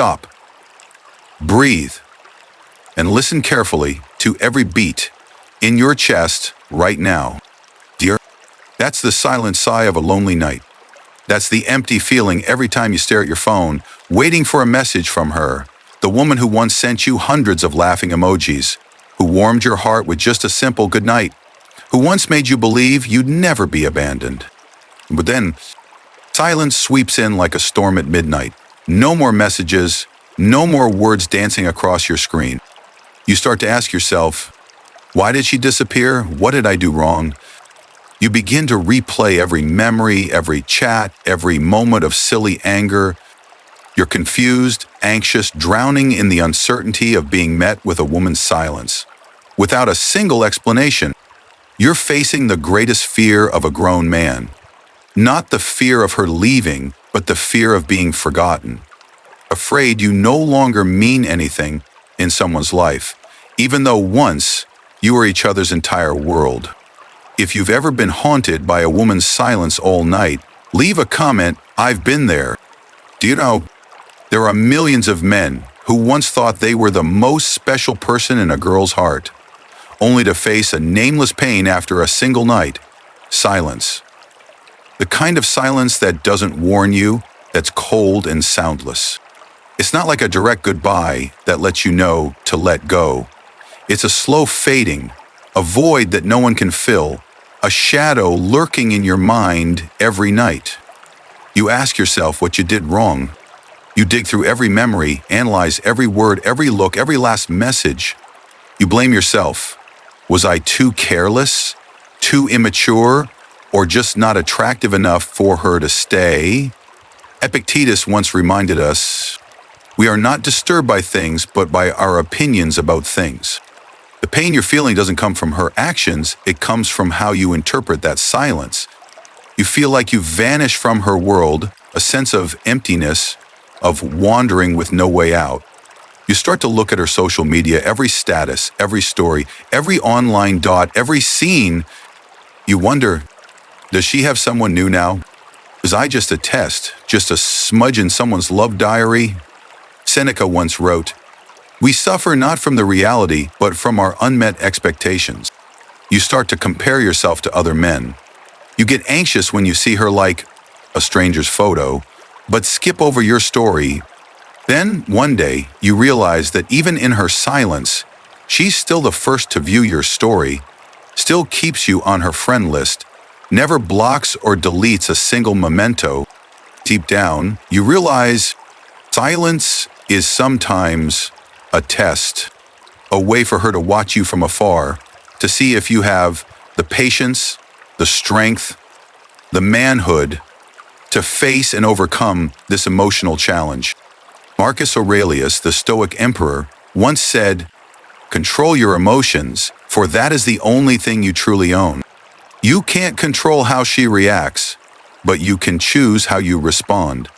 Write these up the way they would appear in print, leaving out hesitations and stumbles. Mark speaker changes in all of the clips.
Speaker 1: stop, breathe, and listen carefully to every beat in your chest right now. Dear, that's the silent sigh of a lonely night. That's the empty feeling every time you stare at your phone, waiting for a message from her, the woman who once sent you hundreds of laughing emojis, who warmed your heart with just a simple goodnight, who once made you believe you'd never be abandoned. But then, silence sweeps in like a storm at midnight. No more messages, no more words dancing across your screen. You start to ask yourself, why did she disappear? What did I do wrong? You begin to replay every memory, every chat, every moment of silly anger. You're confused, anxious, drowning in the uncertainty of being met with a woman's silence. Without a single explanation, you're facing the greatest fear of a grown man. Not the fear of her leaving, but the fear of being forgotten. Afraid you no longer mean anything in someone's life, even though once you were each other's entire world. If you've ever been haunted by a woman's silence all night, leave a comment, I've been there. Do you know, there are millions of men who once thought they were the most special person in a girl's heart, only to face a nameless pain after a single night, silence. The kind of silence that doesn't warn you, that's cold and soundless. It's not like a direct goodbye that lets you know to let go. It's a slow fading, a void that no one can fill, a shadow lurking in your mind every night. You ask yourself what you did wrong. You dig through every memory, analyze every word, every look, every last message. You blame yourself. Was I too careless, too immature, or just not attractive enough for her to stay? Epictetus once reminded us, we are not disturbed by things, but by our opinions about things. The pain you're feeling doesn't come from her actions, it comes from how you interpret that silence. You feel like you've vanished from her world, a sense of emptiness, of wandering with no way out. You start to look at her social media, every status, every story, every online dot, every scene. You wonder, does she have someone new now? Was I just a test, just a smudge in someone's love diary? Seneca once wrote, we suffer not from the reality, but from our unmet expectations. You start to compare yourself to other men. You get anxious when you see her like a stranger's photo, but skip over your story. Then, one day, you realize that even in her silence, she's still the first to view your story, still keeps you on her friend list, never blocks or deletes a single memento. Deep down, you realize silence is sometimes a test, a way for her to watch you from afar, to see if you have the patience, the strength, the manhood to face and overcome this emotional challenge. Marcus Aurelius, the Stoic emperor, once said, control your emotions, for that is the only thing you truly own. You can't control how she reacts, but you can choose how you respond.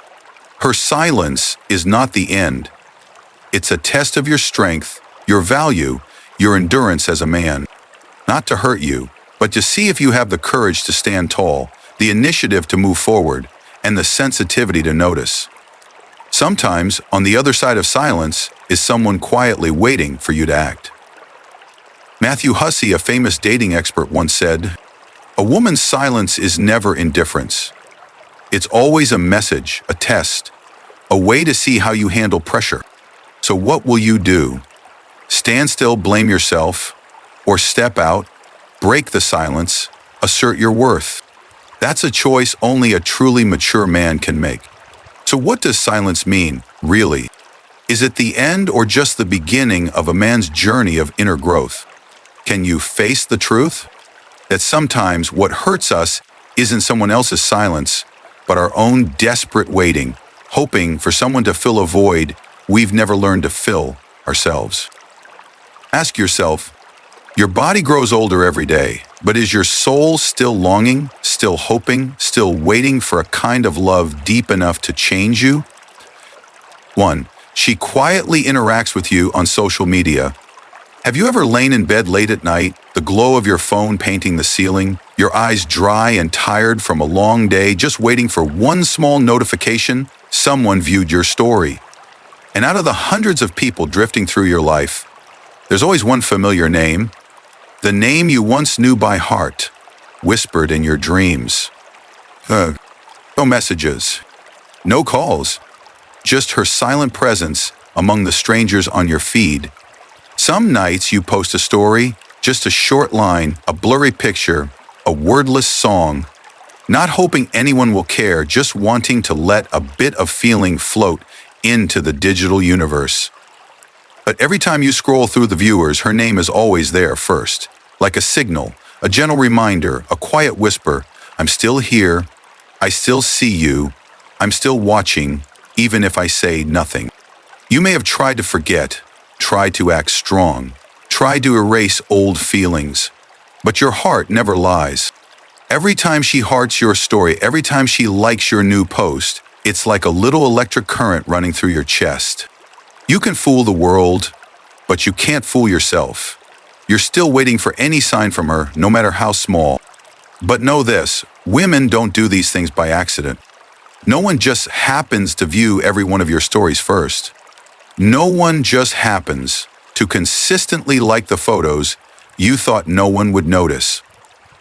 Speaker 1: Her silence is not the end. It's a test of your strength, your value, your endurance as a man. Not to hurt you, but to see if you have the courage to stand tall, the initiative to move forward, and the sensitivity to notice. Sometimes, on the other side of silence, is someone quietly waiting for you to act. Matthew Hussey, a famous dating expert, once said, a woman's silence is never indifference. It's always a message, a test, a way to see how you handle pressure. So what will you do? Stand still, blame yourself, or step out, break the silence, assert your worth? That's a choice only a truly mature man can make. So what does silence mean, really? Is it the end or just the beginning of a man's journey of inner growth? Can you face the truth? That sometimes what hurts us isn't someone else's silence, but our own desperate waiting, hoping for someone to fill a void we've never learned to fill ourselves. Ask yourself, your body grows older every day, but is your soul still longing, still hoping, still waiting for a kind of love deep enough to change you? 1. She quietly interacts with you on social media. Have you ever lain in bed late at night, the glow of your phone painting the ceiling, your eyes dry and tired from a long day, just waiting for one small notification? Someone viewed your story. And out of the hundreds of people drifting through your life, there's always one familiar name, the name you once knew by heart, whispered in your dreams. No messages, no calls, just her silent presence among the strangers on your feed. Some nights you post a story, just a short line, a blurry picture, a wordless song, not hoping anyone will care, just wanting to let a bit of feeling float into the digital universe. But every time you scroll through the viewers, her name is always there first, like a signal, a gentle reminder, a quiet whisper, I'm still here, I still see you, I'm still watching, even if I say nothing. You may have tried to forget, tried to act strong, tried to erase old feelings, but your heart never lies. Every time she hearts your story, every time she likes your new post, it's like a little electric current running through your chest. You can fool the world, but you can't fool yourself. You're still waiting for any sign from her, no matter how small. But know this, women don't do these things by accident. No one just happens to view every one of your stories first. No one just happens to consistently like the photos you thought no one would notice.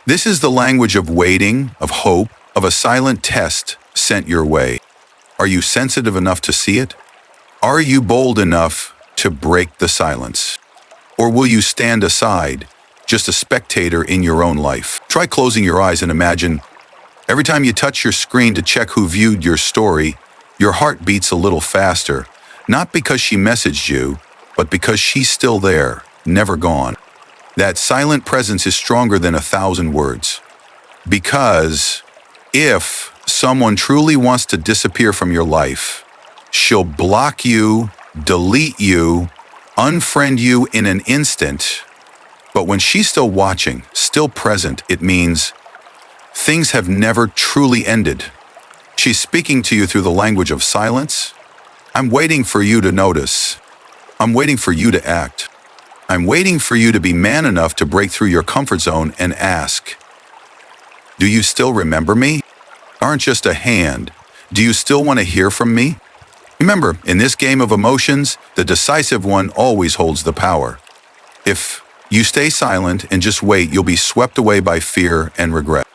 Speaker 1: This is the language of waiting, of hope, of a silent test sent your way. Are you sensitive enough to see it? Are you bold enough to break the silence? Or will you stand aside, just a spectator in your own life? Try closing your eyes and imagine every time you touch your screen to check who viewed your story, your heart beats a little faster, not because she messaged you, but because she's still there, never gone. That silent presence is stronger than 1,000 words. Because if someone truly wants to disappear from your life, she'll block you, delete you, unfriend you in an instant. But when she's still watching, still present, it means things have never truly ended. She's speaking to you through the language of silence. I'm waiting for you to notice. I'm waiting for you to act. I'm waiting for you to be man enough to break through your comfort zone and ask, do you still remember me? Aren't just a hand. Do you still want to hear from me? Remember, in this game of emotions, the decisive one always holds the power. If you stay silent and just wait, you'll be swept away by fear and regret.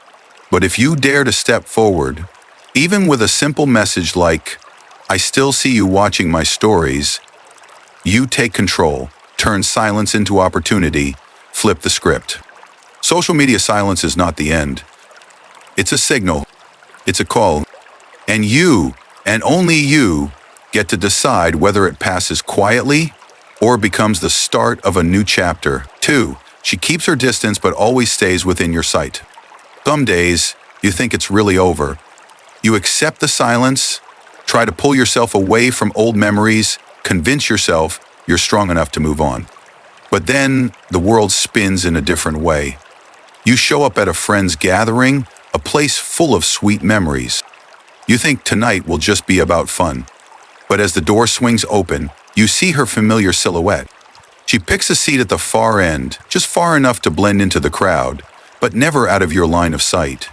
Speaker 1: But if you dare to step forward, even with a simple message like, I still see you watching my stories, you take control, turn silence into opportunity, flip the script. Social media silence is not the end. It's a signal. It's a call. And you, and only you, get to decide whether it passes quietly or becomes the start of a new chapter. 2. She keeps her distance but always stays within your sight. Some days, you think it's really over. You accept the silence, try to pull yourself away from old memories, convince yourself you're strong enough to move on. But then the world spins in a different way. You show up at a friend's gathering, a place full of sweet memories. You think tonight will just be about fun. But as the door swings open, you see her familiar silhouette. She picks a seat at the far end, just far enough to blend into the crowd, but never out of your line of sight.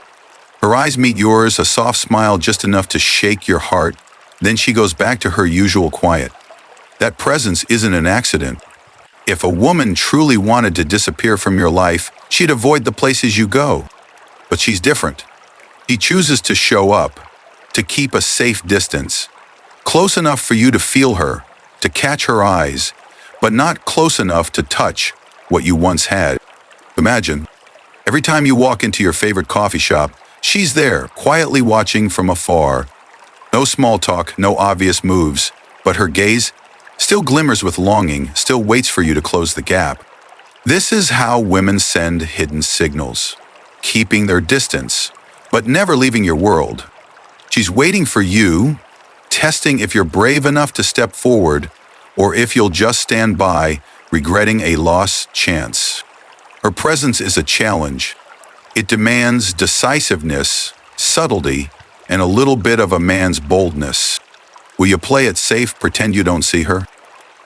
Speaker 1: Her eyes meet yours, a soft smile just enough to shake your heart, then she goes back to her usual quiet. That presence isn't an accident. If a woman truly wanted to disappear from your life, she'd avoid the places you go. But she's different. She chooses to show up, to keep a safe distance, close enough for you to feel her, to catch her eyes, but not close enough to touch what you once had. Imagine, every time you walk into your favorite coffee shop, she's there, quietly watching from afar. No small talk, no obvious moves, but her gaze still glimmers with longing, still waits for you to close the gap. This is how women send hidden signals, keeping their distance, but never leaving your world. She's waiting for you, testing if you're brave enough to step forward or if you'll just stand by, regretting a lost chance. Her presence is a challenge. It demands decisiveness, subtlety, and a little bit of a man's boldness. Will you play it safe, pretend you don't see her?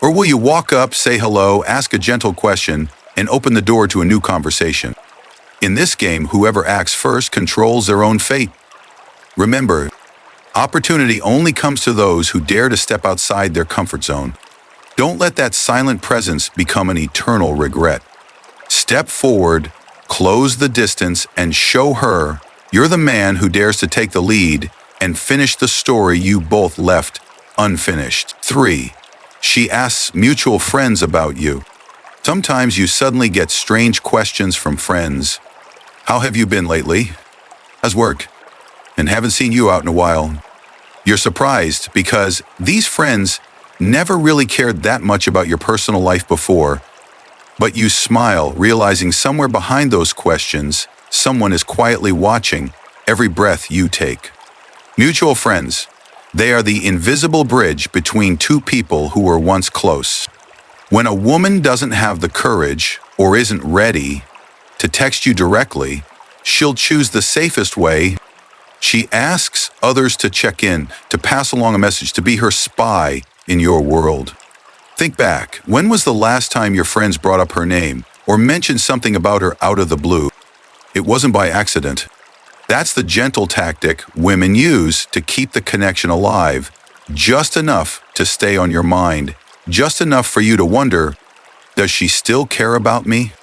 Speaker 1: Or will you walk up, say hello, ask a gentle question, and open the door to a new conversation? In this game, whoever acts first controls their own fate. Remember, Opportunity only comes to those who dare to step outside their comfort zone. Don't let that silent presence become an eternal regret. Step forward, close the distance, and show her you're the man who dares to take the lead and finish the story you both left unfinished. 3. She asks mutual friends about you. Sometimes you suddenly get strange questions from friends. How have you been lately? How's work? And haven't seen you out in a while. You're surprised because these friends never really cared that much about your personal life before, but you smile, realizing somewhere behind those questions, someone is quietly watching every breath you take. Mutual friends, they are the invisible bridge between two people who were once close. When a woman doesn't have the courage or isn't ready to text you directly, she'll choose the safest way. She asks others to check in, to pass along a message, to be her spy in your world. Think back, when was the last time your friends brought up her name or mentioned something about her out of the blue? It wasn't by accident. That's the gentle tactic women use to keep the connection alive, just enough to stay on your mind, just enough for you to wonder, does she still care about me?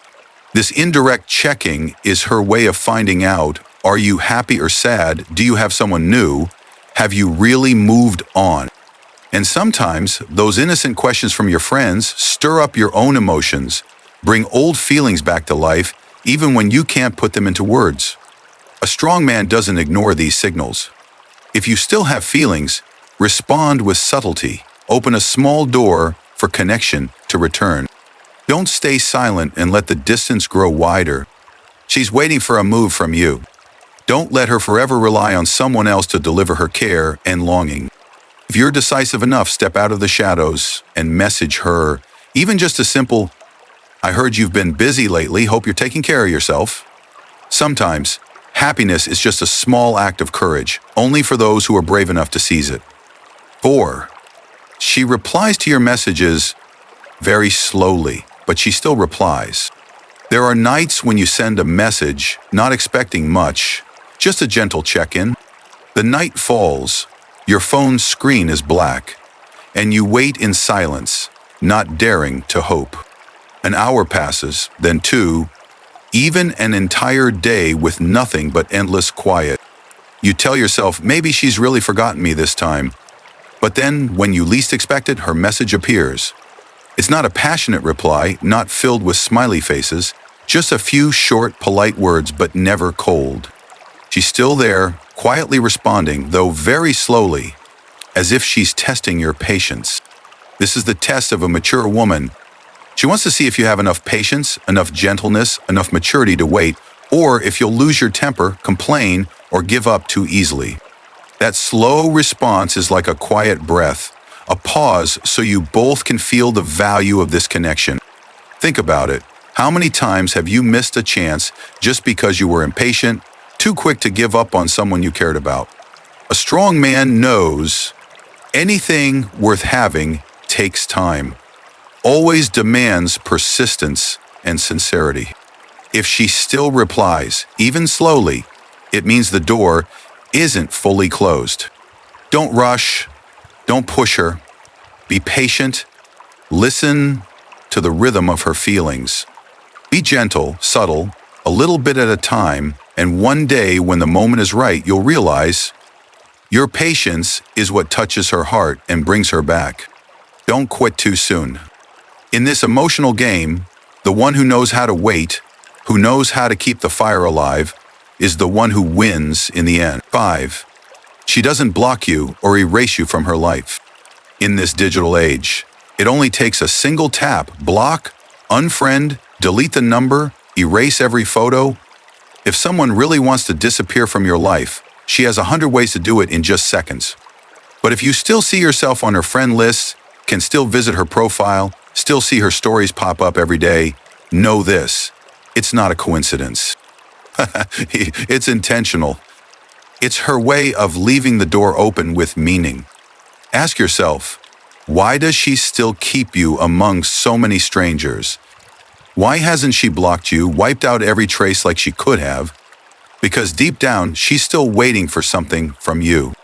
Speaker 1: This indirect checking is her way of finding out, are you happy or sad? Do you have someone new? Have you really moved on? And sometimes those innocent questions from your friends stir up your own emotions, bring old feelings back to life, even when you can't put them into words. A strong man doesn't ignore these signals. If you still have feelings, respond with subtlety. Open a small door for connection to return. Don't stay silent and let the distance grow wider. She's waiting for a move from you. Don't let her forever rely on someone else to deliver her care and longing. If you're decisive enough, step out of the shadows and message her, even just a simple, I heard you've been busy lately, hope you're taking care of yourself. Sometimes, happiness is just a small act of courage, only for those who are brave enough to seize it. 4. She replies to your messages very slowly, but she still replies. There are nights when you send a message, not expecting much, just a gentle check-in. The night falls, your phone's screen is black, and you wait in silence, not daring to hope. An hour passes, then 2, even an entire day with nothing but endless quiet. You tell yourself, maybe she's really forgotten me this time. But then, when you least expect it, her message appears. It's not a passionate reply, not filled with smiley faces, just a few short, polite words, but never cold. She's still there, quietly responding, though very slowly, as if she's testing your patience. This is the test of a mature woman. She wants to see if you have enough patience, enough gentleness, enough maturity to wait, or if you'll lose your temper, complain, or give up too easily. That slow response is like a quiet breath, a pause so you both can feel the value of this connection. Think about it. How many times have you missed a chance just because you were impatient, too quick to give up on someone you cared about? A strong man knows anything worth having takes time, always demands persistence and sincerity. If she still replies, even slowly, it means the door isn't fully closed. Don't rush, don't push her. Be patient, listen to the rhythm of her feelings. Be gentle, subtle, a little bit at a time, and one day when the moment is right, you'll realize your patience is what touches her heart and brings her back. Don't quit too soon. In this emotional game, the one who knows how to wait, who knows how to keep the fire alive, is the one who wins in the end. 5. She doesn't block you or erase you from her life. In this digital age, it only takes a single tap, block, unfriend, delete the number, erase every photo. If someone really wants to disappear from your life, she has 100 ways to do it in just seconds. But if you still see yourself on her friend list, can still visit her profile, still see her stories pop up every day, know this, it's not a coincidence. It's intentional. It's her way of leaving the door open with meaning. Ask yourself, why does she still keep you among so many strangers? Why hasn't she blocked you, wiped out every trace like she could have? Because deep down, she's still waiting for something from you.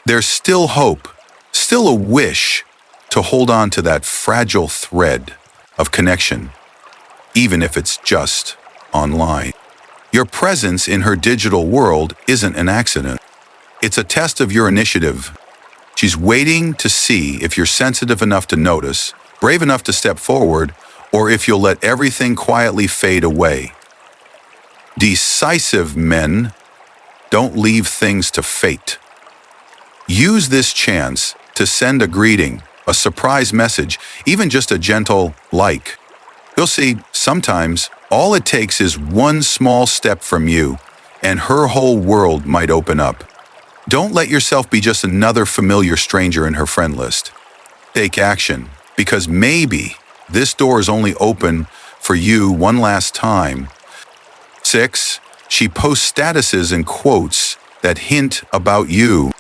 Speaker 1: There's still hope, still a wish to hold on to that fragile thread of connection, even if it's just online. Your presence in her digital world isn't an accident. It's a test of your initiative. She's waiting to see if you're sensitive enough to notice, brave enough to step forward, or if you'll let everything quietly fade away. Decisive men don't leave things to fate. Use this chance to send a greeting, a surprise message, even just a gentle like. You'll see, sometimes all it takes is one small step from you, and her whole world might open up. Don't let yourself be just another familiar stranger in her friend list. Take action, because maybe this door is only open for you one last time. 6. She posts statuses and quotes that hint about you.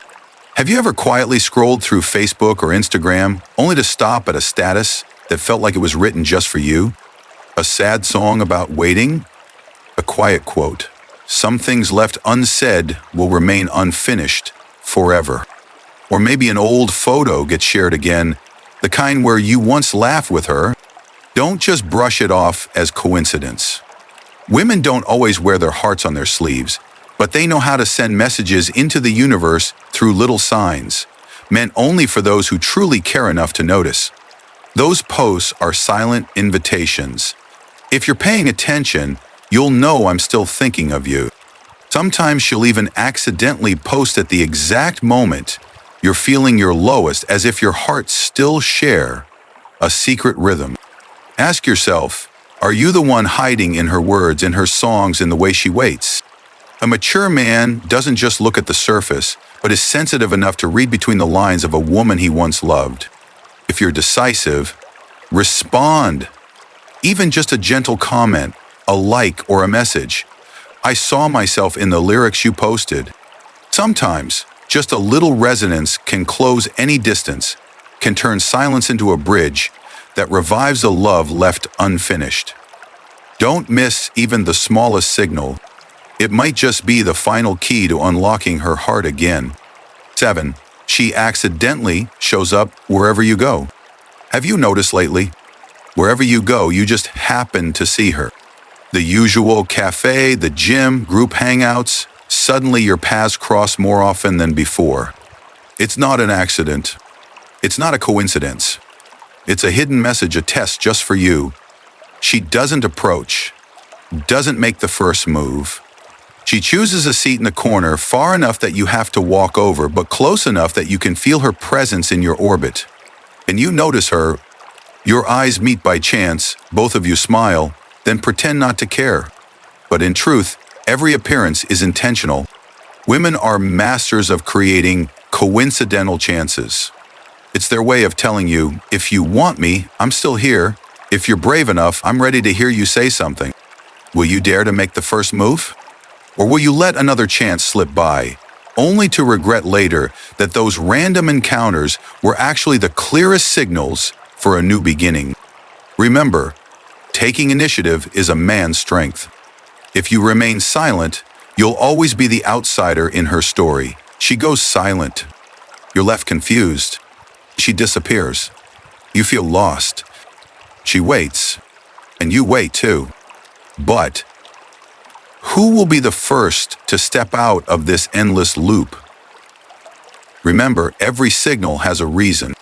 Speaker 1: Have you ever quietly scrolled through Facebook or Instagram only to stop at a status that felt like it was written just for you? A sad song about waiting? A quiet quote. Some things left unsaid will remain unfinished forever. Or maybe an old photo gets shared again, the kind where you once laughed with her. Don't just brush it off as coincidence. Women don't always wear their hearts on their sleeves, but they know how to send messages into the universe through little signs, meant only for those who truly care enough to notice. Those posts are silent invitations. If you're paying attention, you'll know I'm still thinking of you. Sometimes she'll even accidentally post at the exact moment you're feeling your lowest, as if your hearts still share a secret rhythm. Ask yourself, are you the one hiding in her words, in her songs, in the way she waits? A mature man doesn't just look at the surface, but is sensitive enough to read between the lines of a woman he once loved. If you're decisive, respond. Even just a gentle comment, a like, or a message. I saw myself in the lyrics you posted. Sometimes, just a little resonance can close any distance, can turn silence into a bridge that revives a love left unfinished. Don't miss even the smallest signal. It might just be the final key to unlocking her heart again. 7. She accidentally shows up wherever you go. Have you noticed lately? Wherever you go, you just happen to see her. The usual cafe, the gym, group hangouts, suddenly your paths cross more often than before. It's not an accident. It's not a coincidence. It's a hidden message, a test just for you. She doesn't approach, doesn't make the first move. She chooses a seat in the corner far enough that you have to walk over, but close enough that you can feel her presence in your orbit. And you notice her. Your eyes meet by chance, both of you smile, then pretend not to care. But in truth, every appearance is intentional. Women are masters of creating coincidental chances. It's their way of telling you, if you want me, I'm still here. If you're brave enough, I'm ready to hear you say something. Will you dare to make the first move? Or will you let another chance slip by, only to regret later that those random encounters were actually the clearest signals for a new beginning? Remember, taking initiative is a man's strength. If you remain silent, you'll always be the outsider in her story. She goes silent. You're left confused. She disappears. You feel lost. She waits. And you wait too. But who will be the first to step out of this endless loop? Remember, every signal has a reason.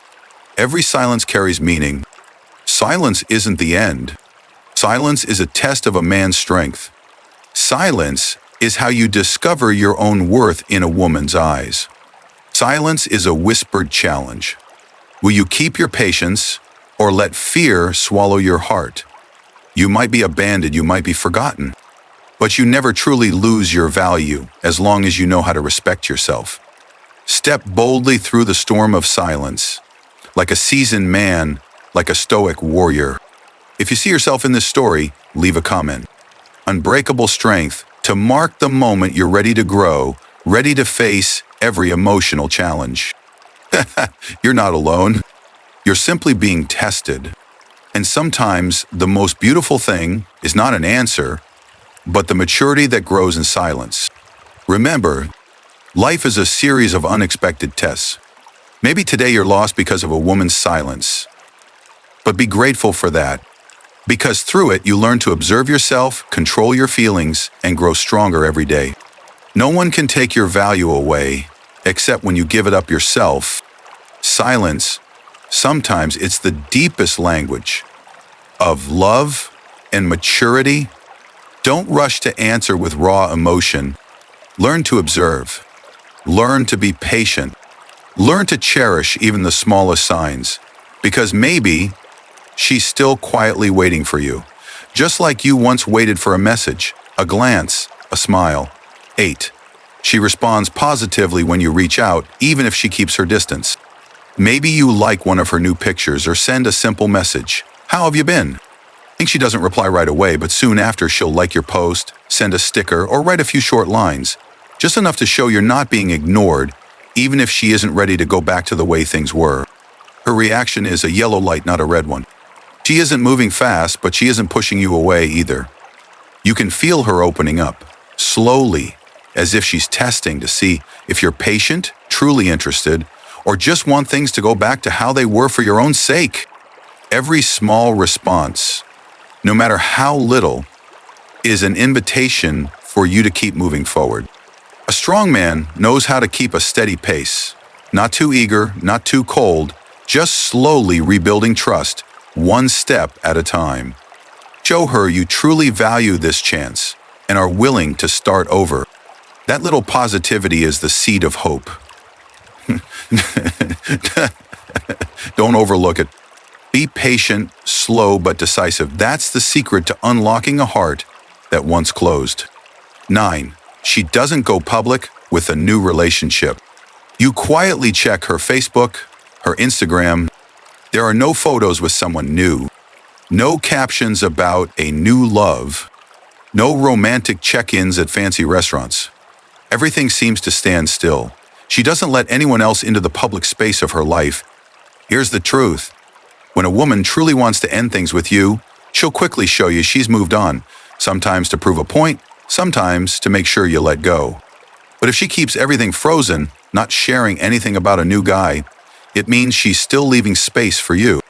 Speaker 1: Every silence carries meaning. Silence isn't the end. Silence is a test of a man's strength. Silence is how you discover your own worth in a woman's eyes. Silence is a whispered challenge. Will you keep your patience or let fear swallow your heart? You might be abandoned, you might be forgotten, but you never truly lose your value as long as you know how to respect yourself. Step boldly through the storm of silence, like a seasoned man, like a stoic warrior. If you see yourself in this story, leave a comment. Unbreakable strength to mark the moment you're ready to grow, ready to face every emotional challenge. You're not alone. You're simply being tested. And sometimes the most beautiful thing is not an answer, but the maturity that grows in silence. Remember, Life is a series of unexpected tests. Maybe today you're lost because of a woman's silence. But be grateful for that, because through it you learn to observe yourself, control your feelings, and grow stronger every day. No one can take your value away, except when you give it up yourself. Silence, sometimes it's the deepest language of love and maturity. Don't rush to answer with raw emotion. Learn to observe. Learn to be patient. Learn to cherish even the smallest signs, because maybe she's still quietly waiting for you, just like you once waited for a message, a glance, a smile. 8. She responds positively when you reach out, even if she keeps her distance. Maybe you like one of her new pictures or send a simple message. How have you been? I think she doesn't reply right away, but soon after she'll like your post, send a sticker, or write a few short lines, just enough to show you're not being ignored, even if she isn't ready to go back to the way things were. Her reaction is a yellow light, not a red one. She isn't moving fast, but she isn't pushing you away either. You can feel her opening up, slowly, as if she's testing to see if you're patient, truly interested, or just want things to go back to how they were for your own sake. Every small response, no matter how little, is an invitation for you to keep moving forward. A strong man knows how to keep a steady pace, not too eager, not too cold, just slowly rebuilding trust, one step at a time. Show her you truly value this chance and are willing to start over. That little positivity is the seed of hope. Don't overlook it. Be patient, slow, but decisive. That's the secret to unlocking a heart that once closed. 9. She doesn't go public with a new relationship. You quietly check her Facebook, her Instagram. There are no photos with someone new, no captions about a new love, no romantic check-ins at fancy restaurants. Everything seems to stand still. She doesn't let anyone else into the public space of her life. Here's the truth. When a woman truly wants to end things with you, she'll quickly show you she's moved on, sometimes to prove a point, sometimes to make sure you let go. But if she keeps everything frozen, not sharing anything about a new guy, it means she's still leaving space for you.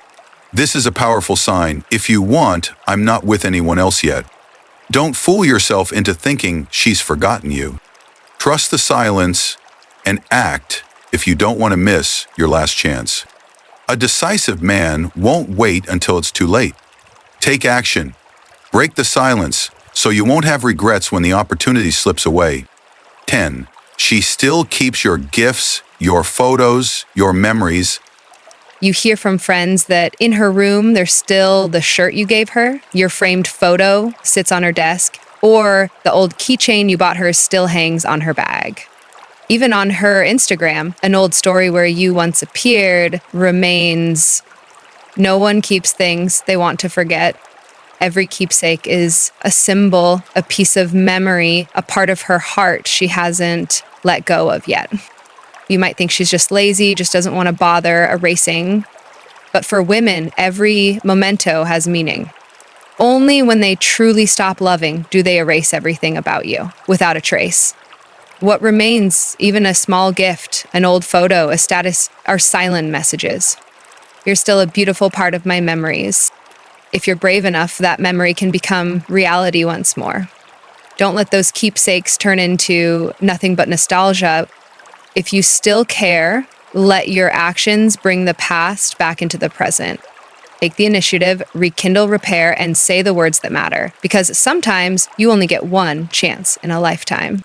Speaker 1: This is a powerful sign. If you want, I'm not with anyone else yet. Don't fool yourself into thinking she's forgotten you. Trust the silence and act if you don't want to miss your last chance. A decisive man won't wait until it's too late. Take action. Break the silence so you won't have regrets when the opportunity slips away. 10. She still keeps your gifts, your photos, your memories.
Speaker 2: You hear from friends that in her room, there's still the shirt you gave her, your framed photo sits on her desk, or the old keychain you bought her still hangs on her bag. Even on her Instagram, an old story where you once appeared remains. No one keeps things they want to forget. Every keepsake is a symbol, a piece of memory, a part of her heart she hasn't let go of yet. You might think she's just lazy, just doesn't want to bother erasing. But for women, every memento has meaning. Only when they truly stop loving do they erase everything about you without a trace. What remains, even a small gift, an old photo, a status, are silent messages. You're still a beautiful part of my memories. If you're brave enough, that memory can become reality once more. Don't let those keepsakes turn into nothing but nostalgia. If you still care, let your actions bring the past back into the present. Take the initiative, rekindle, repair, and say the words that matter. Because sometimes you only get one chance in a lifetime.